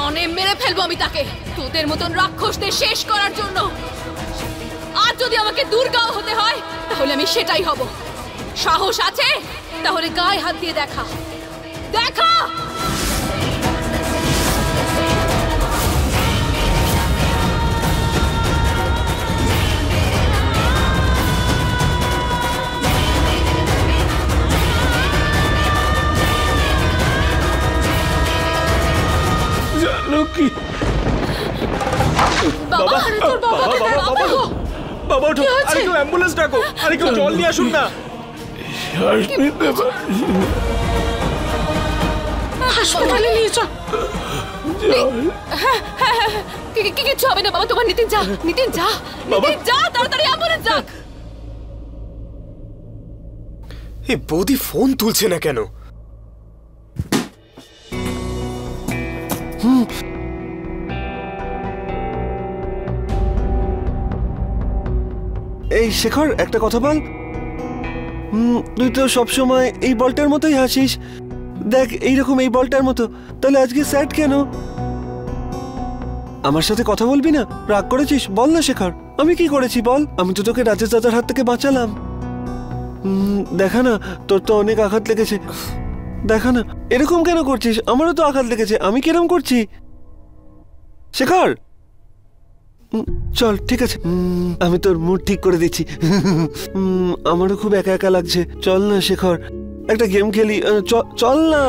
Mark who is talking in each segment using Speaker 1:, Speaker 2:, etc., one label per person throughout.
Speaker 1: টনে মেরে ফেলবো আমি তাকে, তোদের মতন রাক্ষসদের শেষ করার জন্য। আর যদি আমাকে দুর্গাও হতে হয় তাহলে আমি সেটাই হব। সাহস আছে তাহলে গায়ে হাত দিয়ে দেখা দেখা।
Speaker 2: জানকী,
Speaker 1: বাবা, তোর বাবাকে দেখো।
Speaker 3: বাবা ওঠো, আরে কেউ অ্যাম্বুলেন্স ডাকো, আরে কেউ জল নিয়ে আসুন না।
Speaker 2: শ্বাস নিতে পারছি না।
Speaker 1: হাসপাতালে নিয়ে চল। কিচ্ছু হবে না বাবা, তোমার নিতিন যা, নিতিন যা, নিতিন যা, তাড়াতাড়ি অ্যাম্বুলেন্স ডাক।
Speaker 3: এই বৌদি ফোন তুলছে না কেন?
Speaker 4: এই শেখর, একটা কথা বল। তুই তো সবসময় এই বলটার মতোই হাসিস। দেখ এইরকম এই বলটার মতো, তাহলে আজকে স্যাড কেন? আমার সাথে কথা বলবি না? রাগ করেছিস? বল না শেখর, আমি কি করেছি বল? আমি তো তোকে রাজেশ দাদার হাত থেকে বাঁচালাম। দেখা না, তোর তো অনেক আঘাত লেগেছে। দেখা না, এরকম কেন করছিস? আমারও তো আঘাত লেগেছে, আমি কিরম করছি? শেখর চল, ঠিক আছে, আমি তোর মুড ঠিক করে দিচ্ছি। আমারও খুব একা একা লাগছে। চল না শেখর, একটা গেম খেলি। চল না,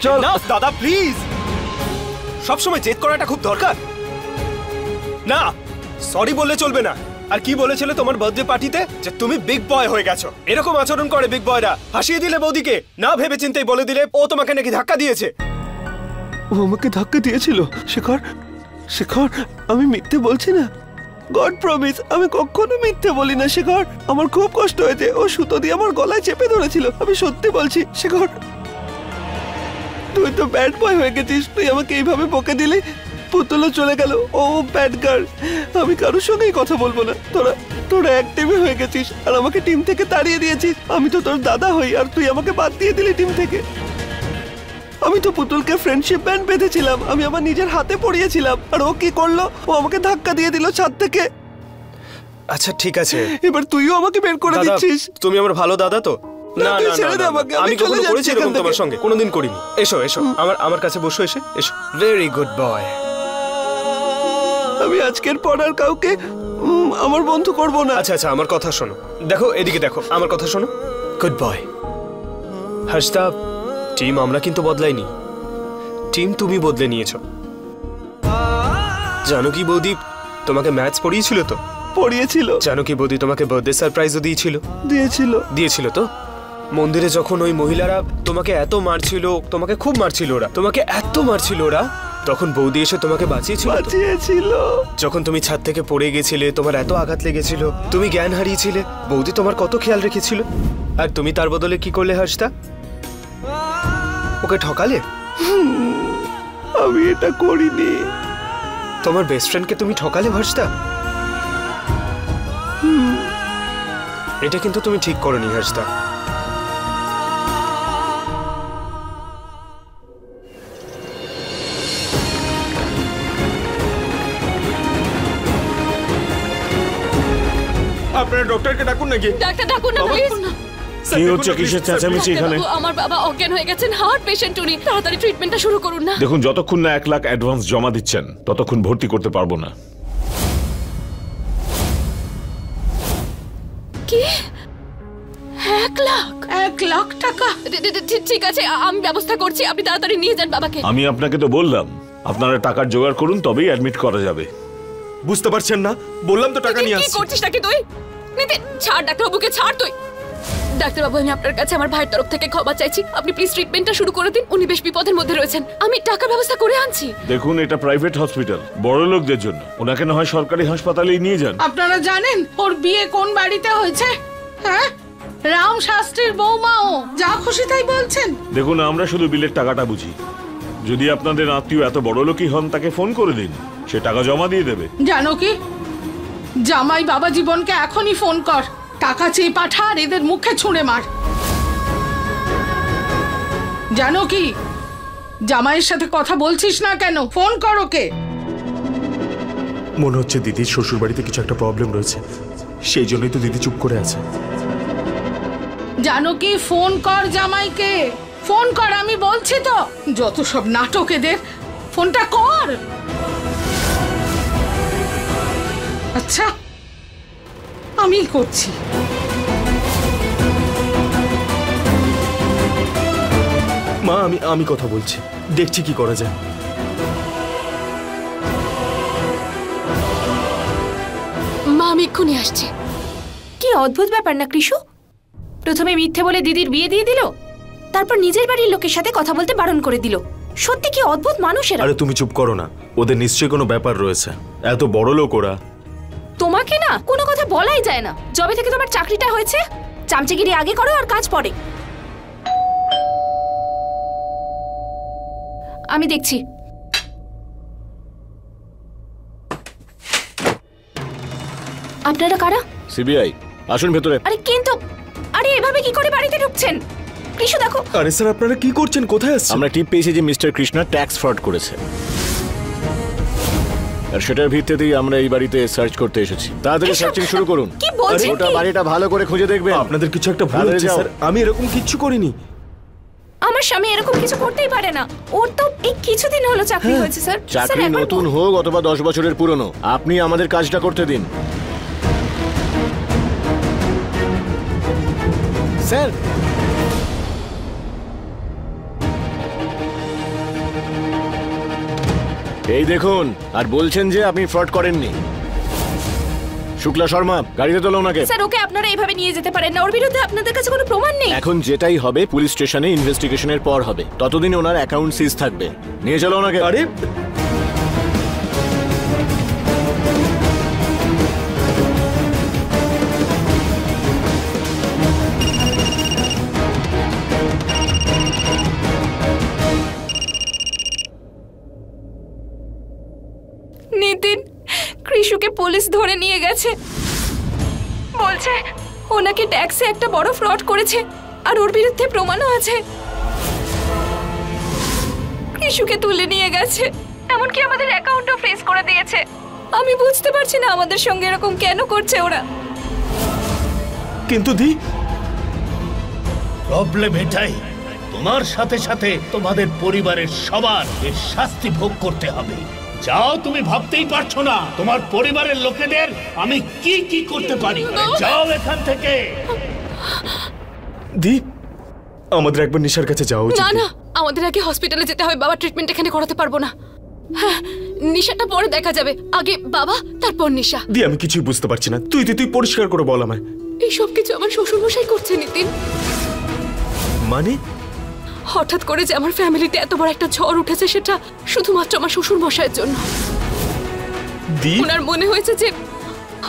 Speaker 4: চল
Speaker 3: না দাদা প্লিজ, সবসময় জেদ করাটা খুব দরকার না। সরি বললে চলবে না। আর কি বলেছিলে তোমার বার্থডে পার্টিতে? যে তুমি বিগ বয় হয়ে গেছো। এরকম আচরণ করে বিগ বয়রা। হাসিয়ে দিলে বৌদিকে, না ভেবে চিন্তেই বলে দিলে ও তোমাকে নাকি ধাক্কা দিয়েছে।
Speaker 4: ও আমাকে ধাক্কা দিয়েছিল? শেখর, শেখর, আমি মিথ্যে বলছি না। গড প্রমিস, আমি কখনো মিথ্যে বলি না শেখর। আমার খুব কষ্ট হয়েছে, ও সুতো দিয়ে আমার গলায় চেপে ধরেছিল। আমি সত্যি বলছি শেখর। তুই তো ব্যাড বয় হয়ে গেছিস, তুই আমাকে এইভাবে বকে দিলি। পুতুলও চলে গেল, ও ব্যাড গার্ল। আমি কারোর সঙ্গেই কথা বলবো না। তোরা এক টিমে হয়ে গেছিস আর আমাকে টিম থেকে তাড়িয়ে দিয়েছিস। আমি তো তোর দাদা হই আর তুই আমাকে বাদ দিয়ে দিলি টিম থেকে। আমি তো পুতুলকে ফ্রেন্ডশিপ ব্যান্ড বেঁধেছিলাম, আমি আমার নিজের হাতে পরিয়েছিলাম। আর ও কি করলো? ও আমাকে ধাক্কা দিয়ে দিল ছাদ থেকে।
Speaker 3: আচ্ছা ঠিক আছে,
Speaker 4: এবার তুইও আমাকে বের করে দিচ্ছিস।
Speaker 3: তুমি আমার ভালো দাদা তো? না
Speaker 4: তুই
Speaker 3: না
Speaker 4: ছেড়ে দে
Speaker 3: না,
Speaker 4: আমাকে,
Speaker 3: আমি
Speaker 4: চলে
Speaker 3: কখনো
Speaker 4: যাচ্ছি
Speaker 3: করেছি এরকম
Speaker 4: এখান
Speaker 3: তোমার
Speaker 4: থেকে।
Speaker 3: সঙ্গে? কোনোদিন করিনি। এসো এসো, আমার কাছে বসো, এসো। Very good boy.
Speaker 4: আমি আজকের পর আর কাউকে আমার বন্ধু করব না।
Speaker 3: আচ্ছা আচ্ছা, আমার কথা শোনো। দেখো এদিকে দেখো, আমার কথা শোনো। Good boy. হর্ষদা, টিম আমরা কিন্তু বদলাইনি, টিম তুমি বদলে নিয়েছো। জানকী বৌদি তোমাকে ম্যাথস পড়িয়েছিল তো?
Speaker 4: পড়িয়েছিল।
Speaker 3: জানকী বৌদি তোমাকে বার্থডে সারপ্রাইজও দিয়েছিল তো? মন্দিরে যখন ওই মহিলারা তোমাকে এত মারছিল, তোমাকে খুব মারছিল ওরা, তোমাকে এত মারছিল ওরা, তখন বৌদি এসে তোমাকে বাঁচিয়েছিল। যখন তুমি ছাদ থেকে পড়ে গেছিলে, তোমার এত আঘাত লেগেছিল, তুমি জ্ঞান হারিয়েছিলে, বৌদি তোমার কত খেয়াল রেখেছিল। আর তুমি তার বদলে কি করলে হর্ষদা? ওকে ঠকালে।
Speaker 4: আমি এটা করিনি।
Speaker 3: তোমার বেস্ট ফ্রেন্ডকে তুমি ঠকালে হর্ষদা। এটা কিন্তু তুমি ঠিক করোনি হর্ষদা। আপনারা ডক্টরকে ডাকুন নাকি?
Speaker 1: ডাক্তার ডাকুন না প্লিজ।
Speaker 2: কি হচ্ছে? কিসের চেঁচামেচি এখানে?
Speaker 1: আমার বাবা অজ্ঞান হয়ে গেছেন, হার্ট পেশেন্ট উনি। তাড়াতাড়ি ট্রিটমেন্টটা শুরু করুন না।
Speaker 2: দেখুন, যতক্ষণ না 1 লাখ অ্যাডভান্স জমা দিচ্ছেন ততক্ষণ ভর্তি করতে পারবো না।
Speaker 1: কি? 1 লাখ টাকা? ঠিক আছে, আমি ব্যবস্থা করছি। আপনি তাড়াতাড়ি নিয়ে যান বাবাকে।
Speaker 2: আমি আপনাকে তো বললাম আপনারা টাকার জোগাড় করুন, তবেই অ্যাডমিট করা যাবে।
Speaker 3: বুঝতে পারছেন না? বললাম তো টাকা নিয়ে
Speaker 1: কি
Speaker 3: আসছি।
Speaker 1: করছিস নাকি তুই? নিতিন ছাড়, ডাক্তারবাবুকে ছাড় তুই। ডাক্তারবাবু, আমি আপনার কাছে আমার ভাইয়ের তরফ থেকে ক্ষমা চাইছি। আপনি প্লিজ ট্রিটমেন্টটা শুরু করে দিন। উনি বেশ বিপদের মধ্যে রয়েছেন। আমি টাকার ব্যবস্থা করে আনছি।
Speaker 2: দেখুন, এটা প্রাইভেট হসপিটাল, বড় লোকদের জন্য। ওনাকে না হয় সরকারি হাসপাতালেই নিয়ে যান।
Speaker 5: আপনারা জানেন ওর বিয়ে কোন বাড়িতে হয়েছে? হ্যাঁ, রাম শাস্ত্রীর বৌমাও যা খুশি তাই বলছেন।
Speaker 2: দেখুন, আমরা শুধু বিলের টাকাটা বুঝি। যদি আপনাদের আত্মীয় এত বড় লোকই হন, তাকে ফোন করে দিন, সে টাকা জমা দিয়ে দেবে।
Speaker 5: জানো কি, জামাই বাবা জীবনকে এখনই ফোন কর, টাকা চেয়ে পাঠা আর এদের মুখে ছুঁড়ে মার। জানো কি, জামাইয়ের সাথে কথা বলছিস না কেন? ফোন কর ওকে।
Speaker 3: মনে হচ্ছে দিদির শ্বশুর বাড়িতে কিছু একটা প্রবলেম রয়েছে, সেই জন্যই তো দিদি চুপ করে আছে।
Speaker 5: জানো কি, ফোন কর জামাইকে, ফোন কর, আমি বলছি তো। যত সব নাটক এদের, ফোনটা কর। আচ্ছা, আমি করছি।
Speaker 3: মা আমি কথা বলছি, দেখছি কি করা যায়।
Speaker 1: মা আমি এক্ষুনি আসছি।
Speaker 6: কি অদ্ভুত ব্যাপার না কৃষু, প্রথমে মিথ্যে বলে দিদির বিয়ে দিয়ে দিল, তারপর নিজের বাড়ির লোকের সাথে কথা বলতে বারণ করে দিল। সত্যি কি অদ্ভুত মানুষেরা।
Speaker 3: আরে তুমি চুপ করো না, ওদের নিশ্চয়ই কোনো ব্যাপার রয়েছে, এত বড় লোক ওরা।
Speaker 6: তোমাকে না কোনো কথা বলাই যায় না। যবে থেকে তোমার চাকরিটা হয়েছে, চামচেগিরি আগে করো আর কাজ পরে। আমি দেখছি। আপনারা কারা?
Speaker 2: সিবিআই, আসুন ভেতরে।
Speaker 6: আরে কিন্তু, আরে এভাবে কি করে বাড়িতে ঢুকছেন? কৃষু দেখো।
Speaker 3: আরে স্যার, আপনারা কি করছেন? কোথায় আসছেন?
Speaker 2: আমরা টিপ পেয়েছি যে মিস্টার কৃষ্ণা ট্যাক্স ফ্রড করেছে, আর সেটার ভিত্তিতেই আমরা এই বাড়িতে সার্চ করতে এসেছি। তাড়াতাড়ি সার্চিং শুরু করুন।
Speaker 6: কি বলছেন?
Speaker 2: গোটা বাড়িটা ভালো করে খুঁজে দেখবেন।
Speaker 3: আপনাদের কিছু একটা ভুল হচ্ছে স্যার, আমি এরকম কিচ্ছু করিনি।
Speaker 6: আমার স্বামী এরকম কিছু করতেই পারে না। ওর তো এই কিছুদিন হলো চাকরি হয়েছে স্যার।
Speaker 2: চাকরি নতুন হোক অথবা 10 বছরের পুরনো, আপনি আমাদের কাজটা করতে দিন। স্যার, এই দেখুন, আর বলছেন যে আপনি ফ্রড করেননি। শুক্লা শর্মা, গাড়িতে তোলো ওনাকে।
Speaker 6: স্যার, ওকে আপনারা এইভাবে নিয়ে যেতে পারেন না, ওর বিরুদ্ধে আপনাদের কাছে কোনো প্রমাণ নেই।
Speaker 2: এখন যেটাই হবে পুলিশ স্টেশনে ইনভেস্টিগেশনের পর হবে, ততদিন ওনার অ্যাকাউন্ট সিজ থাকবে। নিয়ে চলো ওনাকে।
Speaker 3: আরে
Speaker 6: নিতিন, কৃষুকে পুলিশ ধরে নিয়ে গেছে, বলছে ওনাকে ট্যাক্সে একটা বড় ফ্রড করেছে আর ওর বিরুদ্ধে প্রমাণও আছে। কৃষুকে তুলে নিয়ে গেছে, এমনকি আমাদের অ্যাকাউন্টও ফ্রিজ করে দিয়েছে। আমি বুঝতে পারছি না আমাদের সঙ্গে এরকম কেন করছে ওরা।
Speaker 3: কিন্তু দি,
Speaker 7: প্রবলেম এটাই, তোমার সাথে সাথে তোমাদের পরিবারের সবার এর শাস্তি ভোগ করতে হবে। যাও, তুমি ভাবতেই পারছো না তোমার পরিবারের লোকেদের আমি কি কি করতে পারি। যাও এখান থেকে।
Speaker 3: দি, আমাদের একবার নিশার কাছে যাওয়া উচিত।
Speaker 1: না না, আমাদের আগে হসপিটালে যেতে হবে। বাবা ট্রিটমেন্ট এখানে করাতে পারবো না। হ্যাঁ, নিশাটা পরে দেখা যাবে, আগে বাবা তারপর নিশা।
Speaker 3: দি, আমি কিছুই বুঝতে পারছি না, তুই পরিষ্কার করে বল আমায়।
Speaker 1: এইসব কিছু আমার শ্বশুরমশাই করছে নিতিন।
Speaker 3: মানে
Speaker 1: হঠাৎ করে যে আমার ফ্যামিলিতে এত বড় একটা ঝড় উঠেছে, সেটা শুধুমাত্র আমার শ্বশুরমশাইয়ের জন্য।
Speaker 3: দি,
Speaker 1: ওনার মনে হয়েছে যে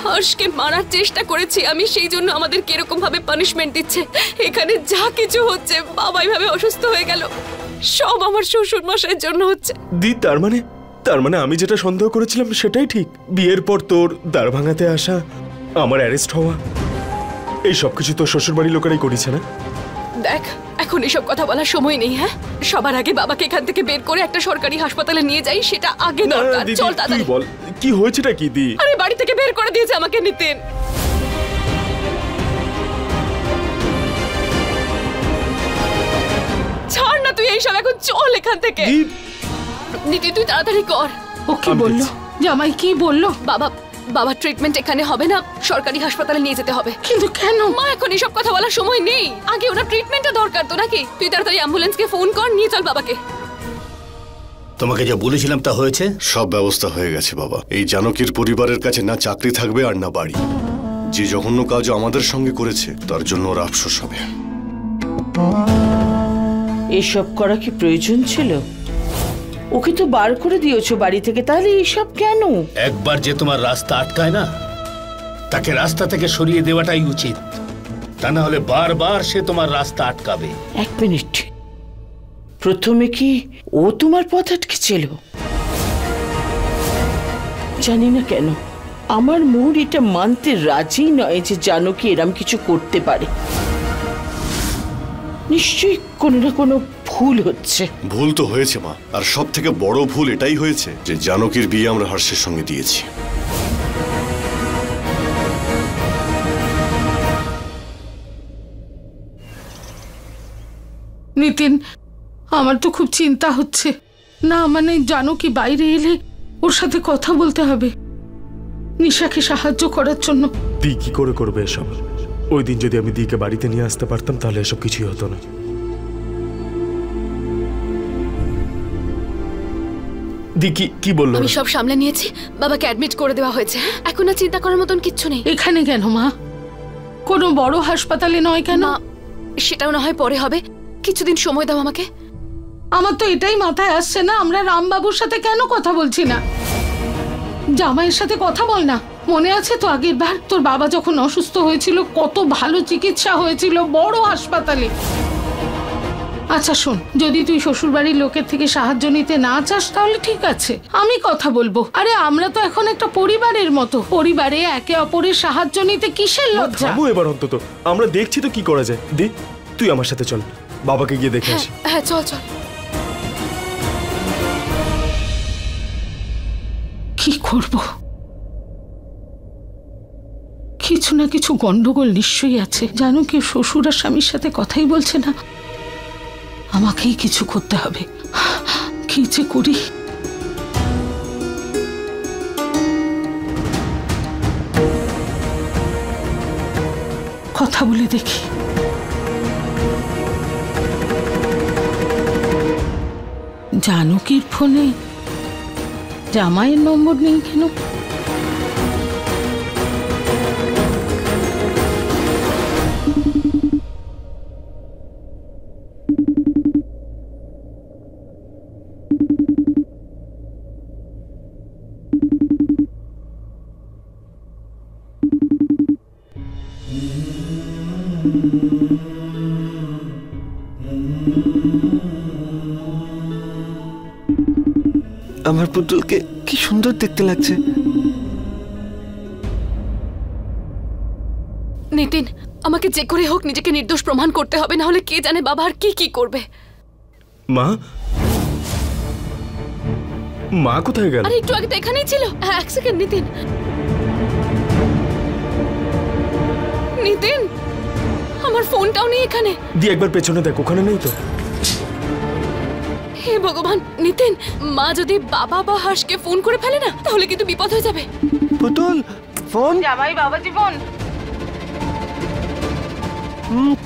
Speaker 1: হর্ষকে মারার চেষ্টা করেছি আমি, সেই জন্য আমাদের কিরকম ভাবে পানিশমেন্ট দিচ্ছে। এখানে যা কিছু হচ্ছে, বাবা এইভাবে অসুস্থ হয়ে গেল, সব আমার শ্বশুরমশাইয়ের জন্য হচ্ছে।
Speaker 3: দি, তার মানে আমি যেটা সন্দেহ করেছিলাম সেটাই ঠিক। বিয়ের পর তোর দ্বার ভাঙাতে আসা, আমার অ্যারেস্ট হওয়া, এই সব কিছু তোর শ্বশুরবাড়ির লোকেরাই করেছে না?
Speaker 1: দেখ, এখন এসব কথা বলার সময় নেই। হ্যাঁ, সবার আগে বাবাকে এখান থেকে বের করে একটা সরকারি হাসপাতালে নিয়ে যাই, সেটা আগে দরকার।
Speaker 3: দিদি,
Speaker 1: চল
Speaker 3: তুই
Speaker 1: তাড়াতাড়ি
Speaker 3: বল কি হয়েছেটা কি। দি,
Speaker 1: আরে বাড়ি থেকে বের করে দিয়েছে আমাকে নিতিন। ছাড় না তুই এইসব, এখন চল এখান থেকে। নিতিন তুই তাড়াতাড়ি কর।
Speaker 5: ও কি বললো? জামাই কি বললো?
Speaker 1: বাবা ট্রিটমেন্ট এখানে হবে না, সরকারি হাসপাতালে নিয়ে যেতে হবে।
Speaker 5: কিন্তু কেন?
Speaker 1: মা, এখন এসব কথা বলার সময় নেই, আগে ওনার ট্রিটমেন্টটা দরকার তো নাকি। তুই তাড়াতাড়ি অ্যাম্বুলেন্সকে ফোন কর, নিয়ে চল বাবাকে।
Speaker 7: তোমাকে যা বলেছিলাম তা হয়েছে?
Speaker 8: সব ব্যবস্থা হয়ে গেছে বাবা। এই জানকীর পরিবারের কাছে না চাকরি থাকবে আর না বাড়ি। যে জঘন্য কাজ আমাদের সঙ্গে করেছে তার জন্য ওর আফসোস হবে।
Speaker 9: এসব করা কি প্রয়োজন ছিল? ওকে তো বার করে দিয়েছো বাড়ি থেকে, তাহলে এসব কেন?
Speaker 7: একবার যে তোমার রাস্তা আটকায় না, তাকে রাস্তা থেকে সরিয়ে দেওয়াটাই উচিত। তা না হলে বারবার সে তোমার রাস্তা আটকাবে।
Speaker 9: এক মিনিট, প্রথমে কি ও তোমার পথ আটকেছিল? জানি না কেন আমার মন এটা মানতে রাজি নয় যে জানো কি এরম কিছু করতে পারে। নিশ্চয়ই কোনো না কোনো ভুল হচ্ছে।
Speaker 8: ভুল তো হয়েছে মা, আর সব থেকে বড় ভুল এটাই হয়েছে যে জানকীর বিয়ে আমরা হর্ষের সঙ্গে দিয়েছি।
Speaker 5: নিতিন, আমার তো খুব চিন্তা হচ্ছে। না মানে জানকী বাইরে এলে ওর সাথে কথা বলতে হবে নিশাকে সাহায্য করার জন্য।
Speaker 3: দি কি করে করবে এসব? ওই দিন যদি আমি দিকে বাড়িতে নিয়ে আসতে পারতাম তাহলে এসব কিছুই হতো না। দি কি বললো?
Speaker 1: আমি সব সামলে নিয়েছি, বাবাকে অ্যাডমিট করে দেওয়া হয়েছে। এখন আর চিন্তা করার মতন কিচ্ছু নেই।
Speaker 5: এখানে কেন মা? কোনো বড় হাসপাতালে নয় কেন?
Speaker 1: সেটাও না হয় পরে হবে, কিছুদিন সময় দাও আমাকে।
Speaker 5: আমার তো এটাই মাথায় আসছে না, আমরা রামবাবুর সাথে কেন কথা বলছি না? জামাইয়ের সাথে কথা বল না। মনে আছে তো আগের বার তোর বাবা যখন অসুস্থ হয়েছিল কত ভালো চিকিৎসা হয়েছিল বড় হাসপাতালে। আচ্ছা শোন, যদি তুই শ্বশুরবাড়ির লোকের থেকে সাহায্য নিতে না চাস তাহলে ঠিক আছে, আমি কথা বলবো। আরে আমরা তো এখন একটা পরিবারের মতো, পরিবারে একে অপরের সাহায্য নিতে কিসের লজ্জা?
Speaker 3: থামো এবার অন্তত, আমরা দেখছি তো কি করা যায়। দি তুই আমার সাথে চল, বাবাকে গিয়ে দেখে আসি।
Speaker 1: হ্যাঁ চল চল।
Speaker 5: কি করব? কিছু না কিছু গন্ডগোল নিশ্চয়ই আছে। জানো কি, শ্বশুর আর স্বামীর সাথে কথাই বলছে না। আমাকেই কিছু করতে হবে। কি যে করি। কথা বলে দেখি। জানকীর ফোনে জামাইয়ের নম্বর নেই কেন?
Speaker 4: আমার পুতুলকে কি সুন্দর দেখতে লাগছে।
Speaker 1: নিতিন, আমাকে যে করে হোক নিজেকে নির্দোষ প্রমাণ করতে হবে, না হলে কে জানে বাবা আর কি করবে।
Speaker 3: মা মা কোথায় গেল?
Speaker 1: আরে একটু আগে তো এখানেই ছিল। হ্যাঁ এক সেকেন্ড। নিতিন, নিতিন, আমার ফোনটাও নেই এখানে।
Speaker 3: দি একবার পেছনে দেখ, ওখানে নেই তো।
Speaker 1: হে ভগবান, নিতিন, মা যদি বাবা বা হর্ষকে ফোন করে ফেলে না তাহলে কিন্তু বিপদ হয়ে যাবে।
Speaker 4: পুতুল ফোন।
Speaker 5: জামাই বাবাজি ফোন।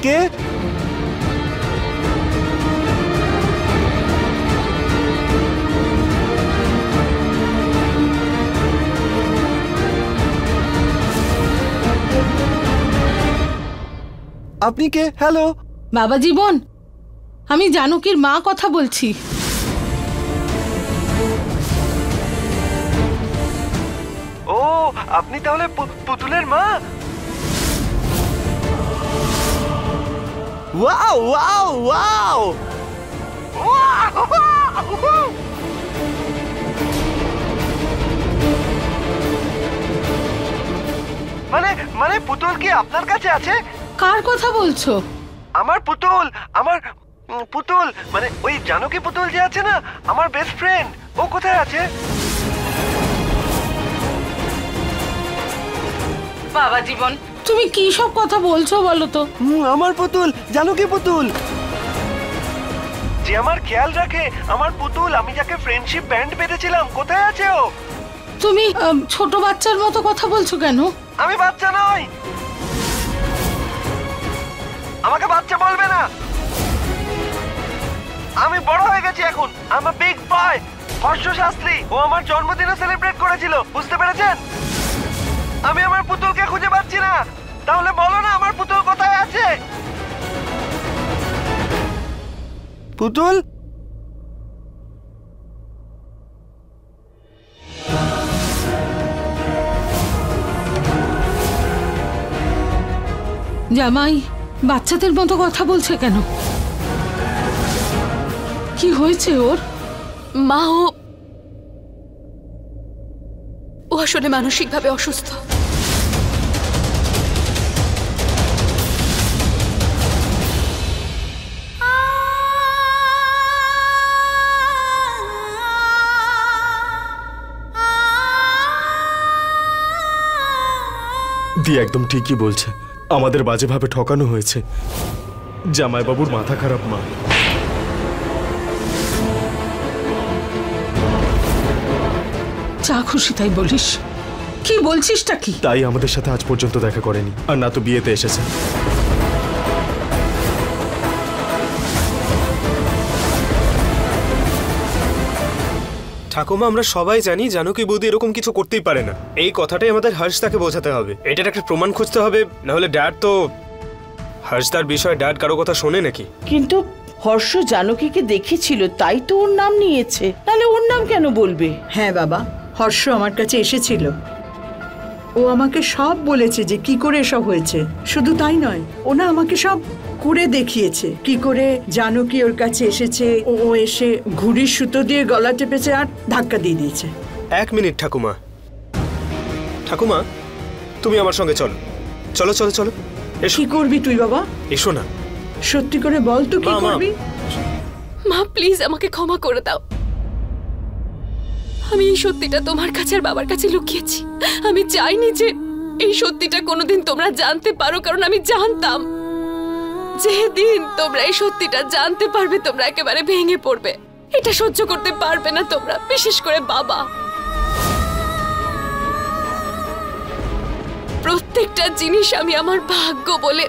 Speaker 4: কে? আপনি কে? হ্যালো
Speaker 5: বাবা জীবন, আমি জানকীর মা কথা বলছি।
Speaker 4: ও আপনি তাহলে পুতুলের মা? ওয়াও ওয়াও ওয়াও মানে পুতুল কি আপনার কাছে আছে?
Speaker 5: কার কথা বলছো?
Speaker 4: আমার পুতুল, আমার পুতুল, মানে ওই জানকী পুতুল যে আছে না, আমার বেস্ট ফ্রেন্ড, ও কোথায় আছে?
Speaker 5: বাবা জীবন, তুমি কি সব কথা বলছো বলো তো?
Speaker 4: আমার পুতুল, জানকী পুতুল, যে আমার খেয়াল রাখে, আমার পুতুল, আমি যাকে ফ্রেন্ডশিপ ব্যান্ড বেঁধেছিলাম, কোথায় আছে ও?
Speaker 5: তুমি ছোট বাচ্চার মতো কথা বলছো কেন?
Speaker 4: আমি বাচ্চা নই, আমাকে বাচ্চা বলবে না। আমি বড় হয়ে গেছি এখন, আমি বিগ বয়। হর্ষ শাস্ত্রী, ও আমার জন্মদিনও সেলিব্রেট করেছিল, বুঝতে পেরেছেন? আমি আমার পুতুলকে খুঁজে পাচ্ছি না, তাহলে বলো না আমার পুতুল কোথায় আছে? পুতুল?
Speaker 5: জামাই বাচ্চাদের মতো কথা বলছে কেন? কি হয়েছে ওর?
Speaker 1: মা, ও আসলে মানসিকভাবে অসুস্থ।
Speaker 3: দি একদম ঠিকই বলছে, আমাদের বাজেভাবে ঠকানো হয়েছে। জামাইবাবুর মাথা খারাপ মা।
Speaker 5: যা খুশি তাই বলিস। কি বলছিসটা কি?
Speaker 3: তাই আমাদের সাথে আজ পর্যন্ত দেখা করেনি, আর না তো বিয়েতে এসেছে। ঠাকুমা, আমরা সবাই জানি জানকী বৌদি এরকম কিছু করতেই পারে না। এই কথাটাই আমাদের হর্ষদাকে বোঝাতে হবে। এটার একটা প্রমাণ খুঁজতে হবে, না হলে ড্যাড তো হর্ষদার বিষয়ে ড্যাড কারো কথা শোনে নাকি?
Speaker 9: কিন্তু হর্ষ জানকীকে দেখেছিল, তাই তো ওর নাম নিয়েছে, তাহলে ওর নাম কেন বলবে?
Speaker 10: হ্যাঁ বাবা, হর্ষ আমার কাছে এসেছিল। ও আমাকে সব বলেছে যে কি করে এসব হয়েছে। শুধু তাই নয়, ও না আমাকে সব করে দেখিয়েছে কি করে জানকী ওর কাছে এসেছে। ও এসে ঘুড়ির সুতো দিয়ে গলা টেপেছে আর ধাক্কা দিয়ে দিয়েছে।
Speaker 3: 1 মিনিট ঠাকুমা। ঠাকুমা, তুমি আমার সঙ্গে চলো। চলো চলো চলো।
Speaker 10: কি করবি তুই বাবা?
Speaker 3: এসো না।
Speaker 10: সত্যি করে বল তো কি করবি?
Speaker 1: মা প্লিজ আমাকে ক্ষমা করে দাও। আমি এই সত্যিটা তোমার কাছে আর বাবার কাছে লুকিয়েছি। আমি চাইনি যে এই সত্যিটা কোনোদিন তোমরা জানতে পারো, কারণ আমি জানতাম যেদিন তোমরা এই সত্যিটা জানতে পারবে তোমরা একেবারে ভেঙে পড়বে। এটা সহ্য করতে পারবে না তোমরা, বিশেষ করে বাবা। প্রত্যেকটা জিনিস আমি আমার ভাগ্য বলে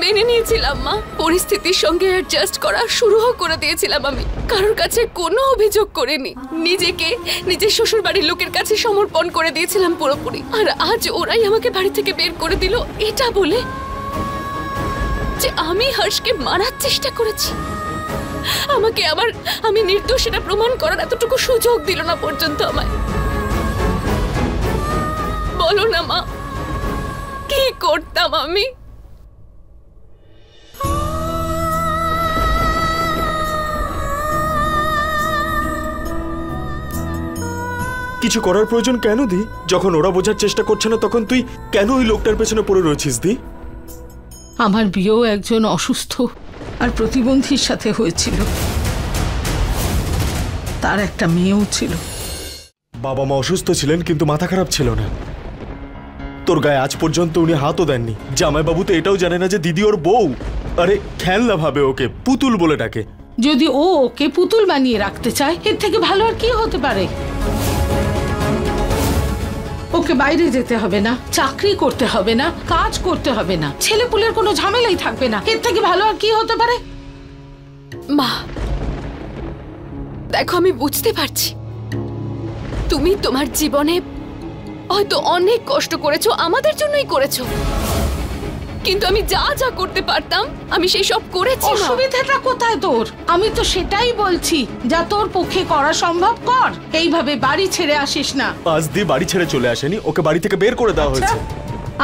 Speaker 1: মেনে নিয়েছিলাম মা। পরিস্থিতির সঙ্গে অ্যাডজাস্ট করা শুরুও করে দিয়েছিলাম আমি। কারোর কাছে কোনো অভিযোগ করিনি, নিজেকে নিজের শ্বশুর বাড়ির লোকের কাছে সমর্পণ করে দিয়েছিলাম পুরোপুরি। আর আজ ওরাই আমাকে বাড়ি থেকে বের করে দিল এটা বলে যে আমি হর্ষকে মারার চেষ্টা করেছি। আমাকে আমি নির্দোষ এটা প্রমাণ করার এতটুকু সুযোগ দিল না পর্যন্ত আমায়। বলো না মা, কি করতাম আমি?
Speaker 3: কিছু করার প্রয়োজন কেন দি? যখন ওরা বোঝার চেষ্টা করছে না তখন তুই কেন ওই লোকটার পেছনে পড়ে রয়েছিস দি?
Speaker 5: আমার বিয়েও একজন অসুস্থ আর প্রতিবন্ধীর সাথে হয়েছিল। তার একটা মেয়েও ছিল।
Speaker 3: বাবা মা অসুস্থ ছিলেন কিন্তু মাথা খারাপ ছিল না। তোর গায়ে আজ পর্যন্ত উনি হাতও দেননি। জামাইবাবু তো এটাও জানে না যে দিদি ওর বউ। আরে খেলনা ভাবে ওকে, পুতুল বলে ডাকে।
Speaker 5: যদি ও ওকে পুতুল বানিয়ে রাখতে চায়, এর থেকে ভালো আর কি হতে পারে? ওকে বাইরে যেতে হবে না, চাকরি করতে হবে না, কাজ করতে হবে না, ছেলেপুলের কোনো ঝামেলাই থাকবে না। এর থেকে ভালো আর কি হতে পারে?
Speaker 1: মা দেখো, আমি বুঝতে পারছি তুমি তোমার জীবনে হয়তো অনেক কষ্ট করেছো, আমাদের জন্যই করেছো, কিন্তু আমি যা যা করতে পারতাম আমি সেই সব করেছি।
Speaker 5: অসুবিধাটা কোথায় তোর? আমি তো সেটাই বলছি, যা তোর পক্ষে করা সম্ভব কর। এইভাবে বাড়ি ছেড়ে আসিস না।
Speaker 3: আজ দি বাড়ি ছেড়ে চলে আসেনি, ওকে বাড়ি থেকে বের করে দেওয়া হয়েছে।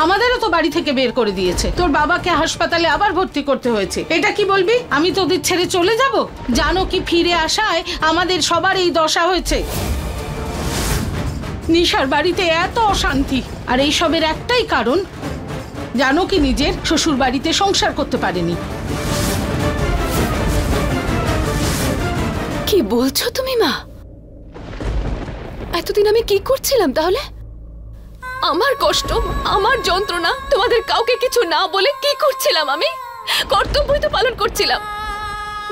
Speaker 5: আমাদেরও তো বাড়ি থেকে বের করে দিয়েছে। তোর বাবাকে হাসপাতালে আবার ভর্তি করতে হয়েছে। এটা কি বলবি আমি তোদের ছেড়ে চলে যাব? জানো কি ফিরে আসায় আমাদের সবার এই দশা হয়েছে। নিশার বাড়িতে এত অশান্তি, আর এই সবের একটাই কারণ, জানো কি নিজের শ্বশুর বাড়িতে সংসার করতে পারেনি।
Speaker 1: কি বলছো তুমি মা? এতদিন আমি কি করছিলাম তাহলে? আমার কষ্ট, আমার যন্ত্রণা তোমাদের কাউকে কিছু না বলে কি করছিলাম আমি? কর্তব্যই তো পালন করছিলাম,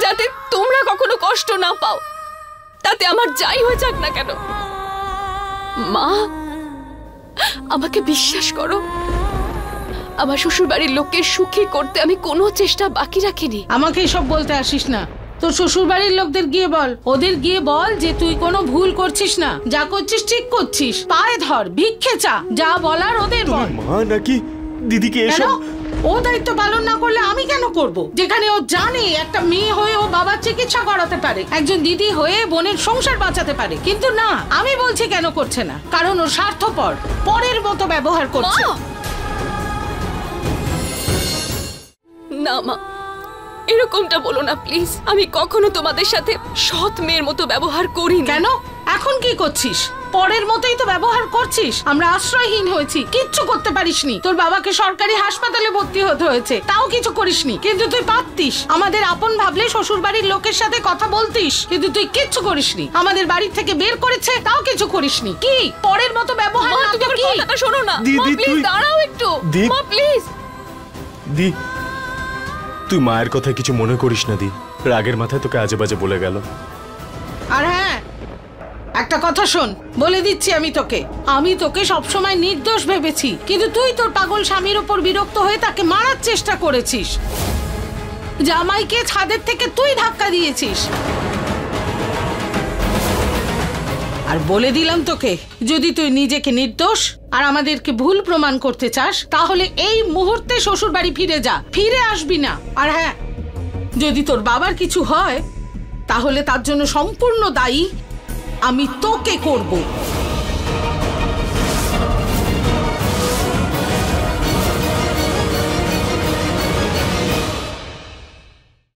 Speaker 1: যাতে তোমরা কখনো কষ্ট না পাও। তাতে আমার যাই হয়ে যাক না কেন। মা আমাকে বিশ্বাস করো, আমার শ্বশুর বাড়ির লোককে সুখী করতে আমি কোনো চেষ্টা বাকি রাখিনি।
Speaker 5: আমাকে এসব বলতে আসিস না। তোর শ্বশুর বাড়ির লোকদের গিয়ে বল, ওদের গিয়ে বল যে তুই কোনো ভুল করছিস না, যা করছিস ঠিক করছিস। পায়ে ধর, ভিক্ষে চা, যা বলার ওদের বল।
Speaker 3: মা নাকি দিদিকে এসব?
Speaker 5: ও দায়িত্ব পালন না করলে আমি কেন করব? যেখানে ও জানে একটা মেয়ে হয়ে ও বাবার চিকিৎসা করাতে পারে, একজন দিদি হয়ে বোনের সংসার বাঁচাতে পারে, কিন্তু না, আমি বলছি কেন করছে না, কারণ ও স্বার্থপর, পরের মতো ব্যবহার করছে।
Speaker 1: না মা, এরকমটা বলো না প্লিজ। আমি কখনো তোমাদের সাথে সৎ মেয়ের মতো ব্যবহার করি।
Speaker 5: কেন? এখন কি করছিস? পরের মতোই তো ব্যবহার করছিস। আমরা আশ্রয়হীন হয়েছি, কিচ্ছু করতে পারিসনি। তোর বাবাকে সরকারি হাসপাতালে ভর্তি হতে হয়েছে, তাও কিছু করিসনি। কিন্তু তুই পারতিস, আমাদের আপন ভাবলে শ্বশুর বাড়ির লোকের সাথে কথা বলতিস, কিন্তু তুই কিচ্ছু করিসনি। আমাদের বাড়ি থেকে বের করেছে, তাও কিছু করিসনি। কি পরের মতো ব্যবহার?
Speaker 1: মা, তুমি আমার কথাটা শোনো না।
Speaker 3: দিদি,
Speaker 1: মা, প্লিজ
Speaker 3: তুই-
Speaker 1: দাঁড়াও একটু।
Speaker 3: দি-
Speaker 1: মা, প্লিজ।
Speaker 3: দি, তুই মায়ের কথায় কিছু মনে করিস না দি। রাগের মাথায় তোকে আজে বাজে বলে গেল।
Speaker 5: আর হ্যাঁ, একটা কথা শোন, বলে দিচ্ছি আমি তোকে সবসময় নির্দোষ ভেবেছি, কিন্তু তুই তোর পাগল স্বামীর ওপর বিরক্ত হয়ে তাকে মারার চেষ্টা করেছিস। জামাইকে ছাদের থেকে তুই ধাক্কা দিয়েছিস। আর বলে দিলাম তোকে, যদি তুই নিজেকে নির্দোষ আর আমাদেরকে ভুল প্রমাণ করতে চাস, তাহলে এই মুহূর্তে শ্বশুর বাড়ি ফিরে যা, ফিরে আসবি না। আর হ্যাঁ, যদি তোর বাবার কিছু হয়, তাহলে তার জন্য সম্পূর্ণ দায়ী আমি তোকে করব।